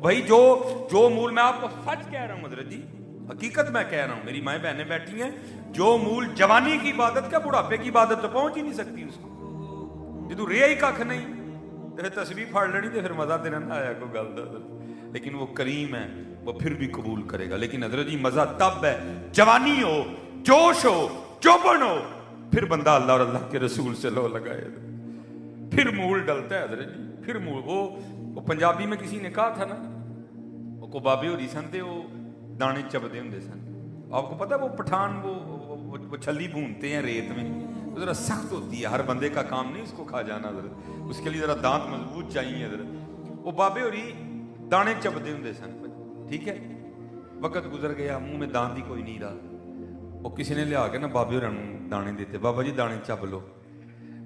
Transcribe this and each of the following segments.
بھائی جو مول، میں آپ کو سچ کہہ رہا ہوں حضرت جی، حقیقت میں کہہ رہا ہوں، میری مائیں بہنیں بیٹھی ہیں، جو مول جوانی کی عبادت کا بڑھاپے کی عبادت تو پہنچ ہی نہیں سکتی اس کو، جدو رہا ہی کھ نہیں تو پھر تسبیح پھڑ لینی تو پھر مزہ تو نہ آیا کوئی گل دا، لیکن وہ کریم ہے، وہ پھر بھی قبول کرے گا. لیکن حضرت جی مزہ تب ہے جوانی ہو، جوش ہو، چوبن ہو، پھر بندہ اللہ اور اللہ کے رسول سے لو لگائے، پھر مول ڈلتا ہے حضرت جی، پھر مول. وہ پنجابی میں کسی نے کہا تھا نا، وہ کو بابے ہو رہی سن تے وہ دانے چبدے ہوں سن. آپ کو پتا وہ پٹھان وہ چھلی بھونتے ہیں ریت میں، وہ ذرا سخت ہوتی ہے، ہر بندے کا کام نہیں اس کو کھا جانا حضرت، اس کے لیے ذرا دانت مضبوط چاہیے حضرت. وہ بابے ہو رہی دانے چبدے ہوں سن، ٹھیک ہے. وقت گزر گیا، منہ میں دانت ہی کوئی نہیں رہا. وہ کسی نے لیا کے نا بابے ہوراں نوں دانے دیتے، بابا جی دانے چب لو.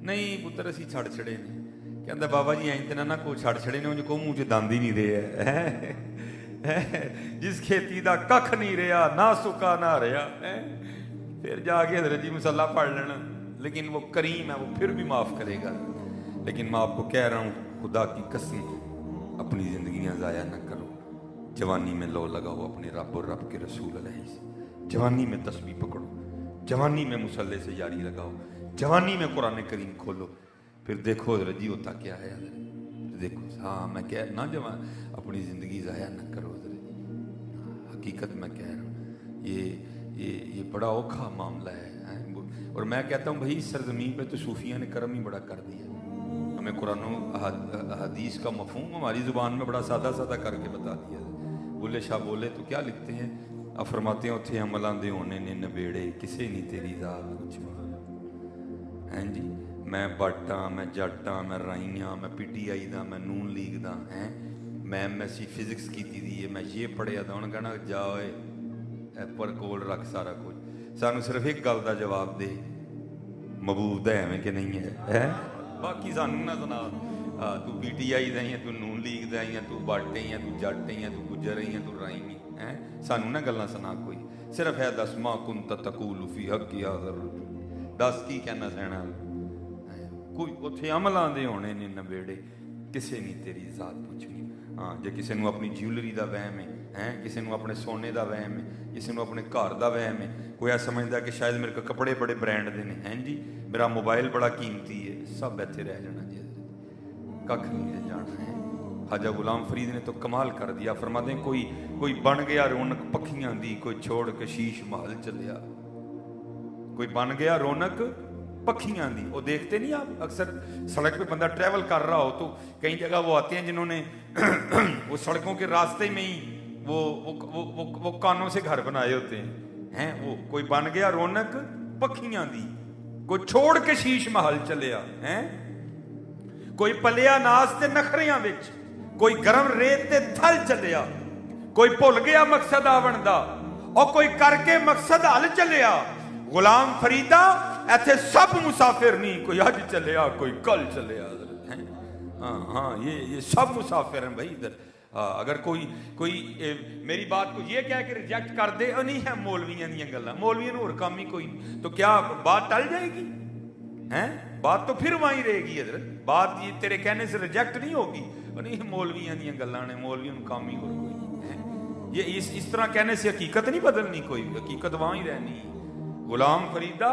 نہیں پتر اسی چھڑ چھڑے نے. کہندا بابا جی این تے نہ کو چھڑ چھڑے نے، کو منہ چ دند ہی نہیں رہے ہے. جس کھیتی دا ککھ نہیں رہا، نہ سکا نہ رہا، پھر جا کے حضرت جی مسلح پڑھ لینا. لیکن وہ کریم ہے، وہ پھر بھی معاف کرے گا. لیکن میں آپ کو کہہ رہا ہوں خدا کی قسم اپنی زندگیاں ضائع نہ کرو. جوانی میں لو لگاؤ اپنے رب اور رب کے رسول علیہ سے. جوانی میں تسبیح پکڑو، جوانی میں مصلے سے یاری لگاؤ، جوانی میں قرآن کریم کھولو. پھر دیکھو حضرت جی ہوتا کیا ہے حضرت. دیکھو ہاں میں کہہ نہ جوان اپنی زندگی ضائع نہ کرو حضرت جی. حقیقت میں کہہ رہا ہوں یہ بڑا اوکھا معاملہ ہے. اور میں کہتا ہوں بھائی سرزمین پہ تو صوفیہ نے کرم ہی بڑا کر دیا. ہمیں قرآن و حدیث کا مفہوم ہماری زبان میں بڑا سادہ سادہ کر کے بتا دیا. بولے شاہ بولے تو کیا لکھتے ہیں، اب فرماتے ہیں اتھے عملاں دے ہونے نے نبیڑے، کسے نہیں تیری ذات پوچھوا. ہیں جی میں بٹ ہاں، میں جٹ ہاں، میں رائی ہاں، میں پی ٹی آئی دا، میں نون لیگ دا، ہیں میں ایم ایس سی فزکس کیتی دی ہے، میں یہ پڑھیا دا. انہوں نے کہنا جا ہوئے پر کول رکھ سارا کچھ، سانو صرف ایک گل دا جواب دے، مبعوث ہے میں کہ نہیں ہے، باقی سانو نہ سنا. تو پی ٹی آئی دا ہی ہے، تو نون لیگ دا ہی ہے، تو بٹ ہی ہے، تو جٹ ہی ہے، تو گجر ہی ہے، تو رائی ہے. سانو نہ گلاں سنا کوئی، صرف ہے دس ما کنت تقول فی حق هذا الرجل، دس کی کہنا سہنا. کوئی اتھے عملاں دے ہونے نے نبیڑے، کسے نہیں تیری ذات پوچھنی. ہاں جے کسے نو اپنی جیولری دا وہم ہے، کسے نو اپنے سونے دا وہم ہے، کسے نو اپنے گھر دا وہم ہے، کوئی ایسا سمجھدا کہ شاید میرے کو کپڑے بڑے برانڈ دے نے، ہیں جی میرا موبائل بڑا قیمتی ہے، سب ایتھے رہ جانا جی، ککھ نہیں رہ جانا ہے. خواجہ غلام فرید نے تو کمال کر دیا. فرماتے ہیں کوئی بن گیا رونق پکھیاں دی، کوئی چھوڑ کے شیش محل چلیا. کوئی بن گیا رونق پکھیاں دی. وہ دیکھتے نہیں آپ اکثر سڑک پہ بندہ ٹریول کر رہا ہو تو کئی جگہ وہ آتے ہیں جنہوں نے وہ سڑکوں کے راستے میں ہی وہ کانوں سے گھر بنائے ہوتے ہیں. وہ کوئی بن گیا رونق پکھیاں دی، کوئی چھوڑ کے شیش محل چلیا. کوئی پلیا ناس تے نخریاں وچ، کوئی گرم ریت تے تھل چلیا. کوئی بھول گیا مقصد آون دا، اور کوئی کر کے مقصد حل چلیا. غلام فریدہ ایتھے سب مسافر نہیں، کوئی اج چلیا کوئی کل چلیا. ہاں یہ سب مسافر ہیں بھائی ادھر. اگر کوئی میری بات کو یہ کہہ کے ریجیکٹ کر دے، نہیں ہے مولویاں دیاں گلاں، مولویاں نوں اور کام ہی کوئی نہیں، تو کیا بات ٹل جائے گی؟ بات تو پھر وہیں رہے گی حضرت. بات یہ تیرے کہنے سے ریجیکٹ نہیں ہوگی. نہیں مولویاں دیاں گلاں نے، مولویاں نوں کام ہی اور کوئی نہیں. یہ اس طرح کہنے سے حقیقت نہیں بدلنی، کوئی حقیقت وہاں ہی رہنی. غلام فریدہ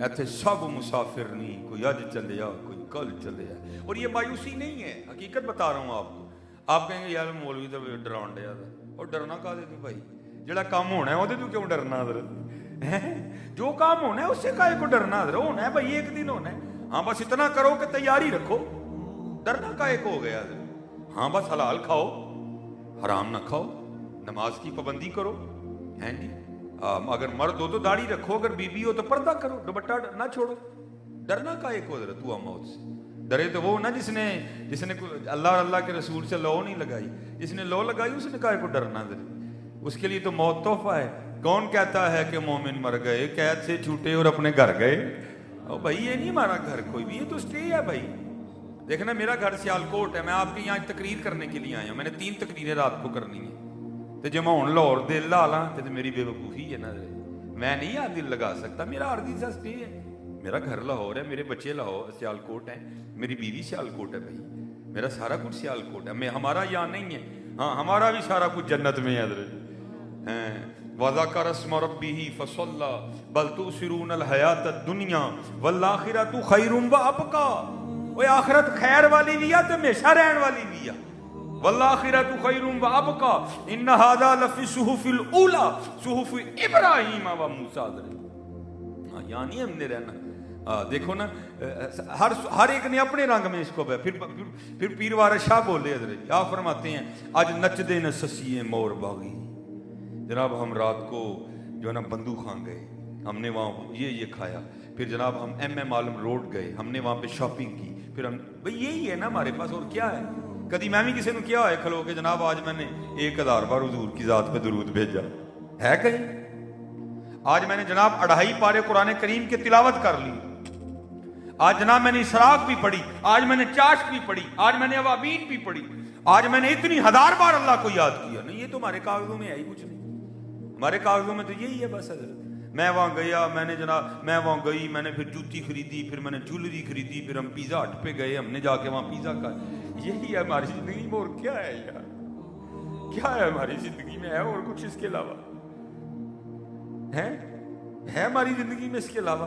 ایتھے سب مسافر نہیں، کوئی اج چلیا کوئی کل چلیا. اور یہ مایوسی نہیں ہے، حقیقت بتا رہا ہوں آپ کو. آپ کہیں گے یار مولوی تو ڈران ڈیا تھا، اور ڈرنا کا دے تو بھائی جڑا کام ہونا ہے وہ تو کیوں ڈرنا حضرت؟ جو کام ہونا ہے اس سے کائے کو ڈرنا حضرت؟ ہونا ہے بھائی ایک دن ہونا ہے. ہاں بس اتنا کرو کہ تیاری رکھو، ڈرنا کائے کو ہو گیا حضرت؟ ہاں بس حلال کھاؤ حرام نہ کھاؤ، نماز کی پابندی کرو، ہیں جی اگر مرد ہو تو داڑھی رکھو، اگر بیوی ہو تو پردہ کرو، دوپٹہ نہ چھوڑو. ڈرنا کائے کو حضرت؟ تو موت سے ڈرے تو وہ نا جس نے اللہ اور اللہ کے رسول سے لو نہیں لگائی. جس نے لو لگائی اس نے کائے کو ڈرنا حضرت؟ اس کے لیے تو موت تحفہ ہے. کون کہتا ہے کہ مومن مر گئے، قید سے چھوٹے اور اپنے گھر گئے؟ او بھائی یہ نہیں ہمارا گھر کوئی بھی، یہ تو اسٹے ہے بھائی. دیکھنا میرا گھر سیالکوٹ ہے، میں آپ کے یہاں تقریر کرنے کے لیے آیا ہوں. میں نے 3 تقریریں رات کو کرنی ہیں، تو جب میں ہوں لاہور دل لا لاں تو میری بے وقوفی ہے نا. میں نہیں یہاں دل لگا سکتا، میرا عارضی سا اسٹے ہے. میرا گھر لاہور ہے، میرے بچے لاہور سیالکوٹ ہیں، میری بیوی سیالکوٹ ہے بھائی، میرا سارا کچھ سیالکوٹ ہے. ہمارا یہاں نہیں ہے. ہاں ہمارا بھی سارا کچھ جنت میں ہے حضرت. وَذَكَرَ اسْمَ رَبِّهِ فَصَلَّى بَلْ تُؤْثِرُونَ الْحَيَاةَ الدُّنْيَا وَالْآخِرَةُ خَيْرٌ وَأَبْقَىٰ. وہ آخرت خیر والی بھی ہے تو ہمیشہ رہن والی بھی ہے. وَالْآخِرَةُ خَيْرٌ وَأَبْقَىٰ إِنَّ هَذَا لَفِي الصُّحُفِ الْأُولَىٰ صُحُفِ إِبْرَاهِيمَ وَمُوسَىٰ. یعنی ہم نے رہنا دیکھو نا ہر ایک نے اپنے رنگ میں اس کو پھر پیر وارث شاہ بولے حضرت آپ فرماتے ہیں آج نچ دے نہ سسیے مور باغی. جناب ہم رات کو جو ہے نا بندو خان گئے, ہم نے وہاں یہ کھایا, پھر جناب ہم ایم عالم روڈ گئے, ہم نے وہاں پہ شاپنگ کی, پھر ہم بھئی یہی ہے نا ہمارے پاس اور کیا ہے. کدی میں بھی کسی نے کیا ہے کھلو کے جناب آج میں نے 1000 بار حضور کی ذات پہ درود بھیجا ہے کہیں؟ آج میں نے جناب 2.5 پارے قرآن کریم کی تلاوت کر لی, آج جناب میں نے اسراق بھی پڑھی, آج میں نے چاشت بھی پڑھی, آج میں نے اوابین بھی پڑھی, آج میں نے اتنی 1000 بار اللہ کو یاد کیا. نہیں یہ تو ہمارے کاغذوں میں ہے ہی کچھ نہیں, ہمارے کاغذوں میں تو یہی ہے بس حضرت. میں وہاں گیا, میں نے جناب میں وہاں گئی, میں نے پھر جوتی خریدی, پھر میں نے جولری خریدی, پھر ہم پیزا ہٹ پہ گئے, ہم نے جا کے وہاں پیزا کھایا. یہی ہے ہماری زندگی میں, اور کیا ہے یار, کیا ہے ہماری زندگی میں, ہے اور کچھ اس کے علاوہ ہے ہماری زندگی میں اس کے علاوہ؟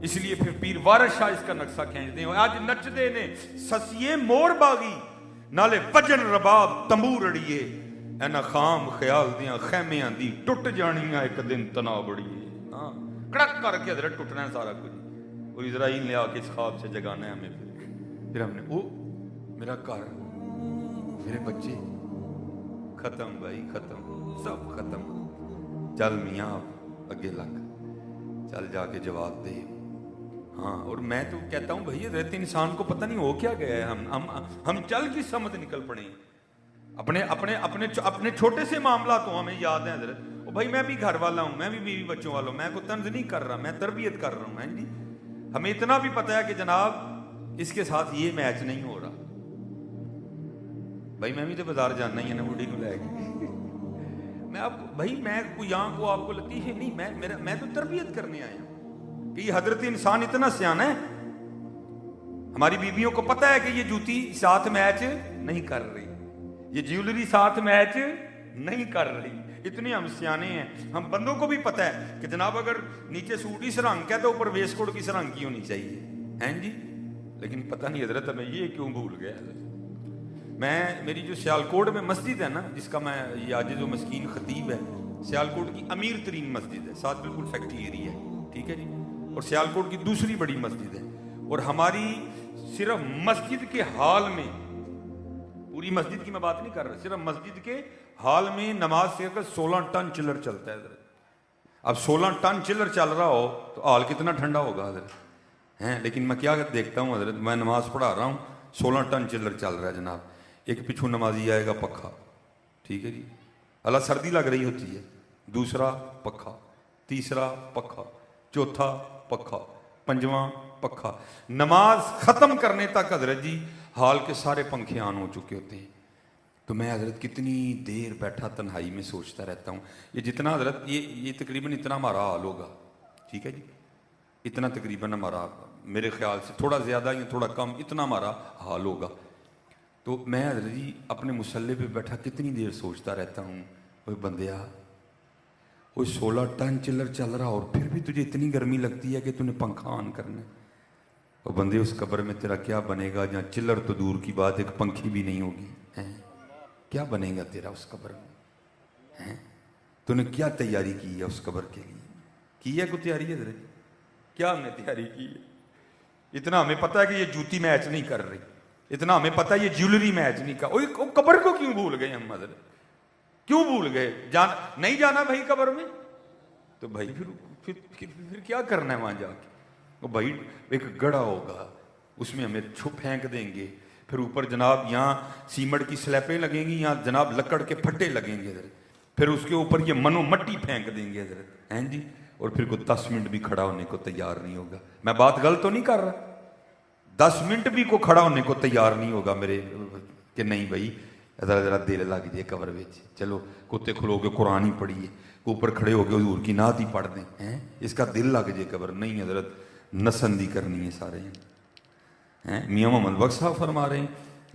اس لیے پھر پیر وارث شاہ اس کا نقشہ کھینچتے ہیں. آج نچ دے نے سسیے مور باغی نالے وجن رباب تمبور اڑیے اینا خام خیال دیاں خیمیاں دی ٹوٹ جانیاں ایک دن تنا بڑیے. ہاں کڑک کر کے حضرت ٹوٹنا ہے سارا کچھ, اور اسرائیل نے آ کے اس خواب سے جگانا ہے ہمیں. پھر ہم نے او میرا گھر میرے بچے ختم بھائی ختم, سب ختم. چل میاں آپ اگے لگ, چل جا کے جواب دے. ہاں اور میں تو کہتا ہوں بھائی حضرت انسان کو پتہ نہیں ہو کیا گیا ہے. ہم چل کی سمت نکل پڑے ہیں. اپنے چھوٹے سے معاملات ہوں ہمیں یاد ہیں حضرت. او بھائی میں بھی گھر والا ہوں, میں بھی بیوی بچوں والا ہوں, میں کوئی طنز نہیں کر رہا, میں تربیت کر رہا ہوں. میں جی ہمیں اتنا بھی پتہ ہے کہ جناب اس کے ساتھ یہ میچ نہیں ہو رہا. بھائی میں بھی تو بازار جانا ہی ہے نا, بوڑھی کو لے کے. میں آپ کو بھائی میں کوئی یہاں کو آپ کو لطیفے نہیں, میں تو تربیت کرنے آیا ہوں کہ یہ حضرت انسان اتنا سیانا ہے. ہماری بیویوں کو پتہ ہے کہ یہ جوتی ساتھ میچ نہیں کر رہی, یہ جیولری ساتھ میچ نہیں کر رہی. اتنے ہم سیانے ہیں. ہم بندوں کو بھی پتہ ہے کہ جناب اگر نیچے سوٹ اس رنگ کا ہے تو اوپر ویسٹ کوٹ کس رنگ کی ہونی چاہیے ہیں جی. لیکن پتہ نہیں حضرت ہمیں یہ کیوں بھول گیا. میری جو سیالکوٹ میں مسجد ہے نا, جس کا میں یہ عاجز و مسکین خطیب ہے, سیالکوٹ کی امیر ترین مسجد ہے, ساتھ بالکل فیکٹری ایریا ہے, ٹھیک ہے جی. اور سیالکوٹ کی دوسری بڑی مسجد ہے, اور ہماری صرف مسجد کے ہال میں, پوری مسجد کی میں بات نہیں کر رہا, صرف مسجد کے ہال میں نماز سے 16 ٹن چلر چلتا ہے حضرت. اب 16 ٹن چلر چل رہا ہو تو ہال کتنا ٹھنڈا ہوگا حضرت ہیں. لیکن میں کیا دیکھتا ہوں حضرت, میں نماز پڑھا رہا ہوں, 16 ٹن چلر چل رہا ہے جناب. ایک پچھو نمازی آئے گا پکھا, ٹھیک ہے جی, اللہ سردی لگ رہی ہوتی ہے, دوسرا پکھا, تیسرا پکھا, چوتھا پکھا, پنجواں پکھا. نماز ختم کرنے تک حضرت جی حال کے سارے پنکھے آن ہو چکے ہوتے ہیں. تو میں حضرت کتنی دیر بیٹھا تنہائی میں سوچتا رہتا ہوں. یہ جتنا حضرت یہ تقریباً اتنا ہمارا حال ہوگا, ٹھیک ہے جی, اتنا تقریباً ہمارا, میرے خیال سے تھوڑا زیادہ یا تھوڑا کم, اتنا ہمارا حال ہوگا. تو میں حضرت جی اپنے مصلے پہ بیٹھا کتنی دیر سوچتا رہتا ہوں, اوے بندیا وہ 16 ٹن چلر چل رہا اور پھر بھی تجھے اتنی گرمی لگتی ہے کہ تُو نے پنکھا آن کرنا ہے. اور بندے اس قبر میں تیرا کیا بنے گا جہاں چلر تو دور کی بات, ایک پنکھی بھی نہیں ہوگی. کیا بنے گا تیرا اس قبر میں؟ تو نے کیا تیاری کی ہے اس قبر کے لیے؟ کی ہے کوئی تیاری ہے حضرت؟ کیا ہم نے تیاری کی ہے؟ اتنا ہمیں پتہ ہے کہ یہ جوتی میچ نہیں کر رہی, اتنا ہمیں پتہ ہے یہ جیولری میچ نہیں کر. وہ قبر کو کیوں بھول گئے ہم حضرت, کیوں بھول گئے؟ نہیں جانا بھائی قبر میں, تو بھائی پھر کیا کرنا ہے وہاں جا کے؟ وہ بھائی ایک گڑھا ہوگا, اس میں ہمیں پھینک دیں گے, پھر اوپر جناب یہاں سیمنٹ کی سلیپیں لگیں گی, یہاں جناب لکڑ کے پھٹے لگیں گے حضرت, پھر اس کے اوپر یہ منو مٹی پھینک دیں گے حضرت ہیں جی, اور پھر کوئی 10 منٹ بھی کھڑا ہونے کو تیار نہیں ہوگا. میں بات غلط تو نہیں کر رہا, 10 منٹ بھی کو کھڑا ہونے کو تیار نہیں ہوگا میرے, کہ نہیں بھائی ذرا دل لگ جائے قبر وچ, چلو کتے کھلو کے قرآن ہی پڑھیے, اوپر کھڑے ہو کے حضور کی نعت ہی پڑھ دیں, ہیں اس کا دل لگ جائے قبر. نہیں حضرت, نسندی کرنی ہے سارے ہیں. میاں محمد بخش صاحب فرما رہے ہیں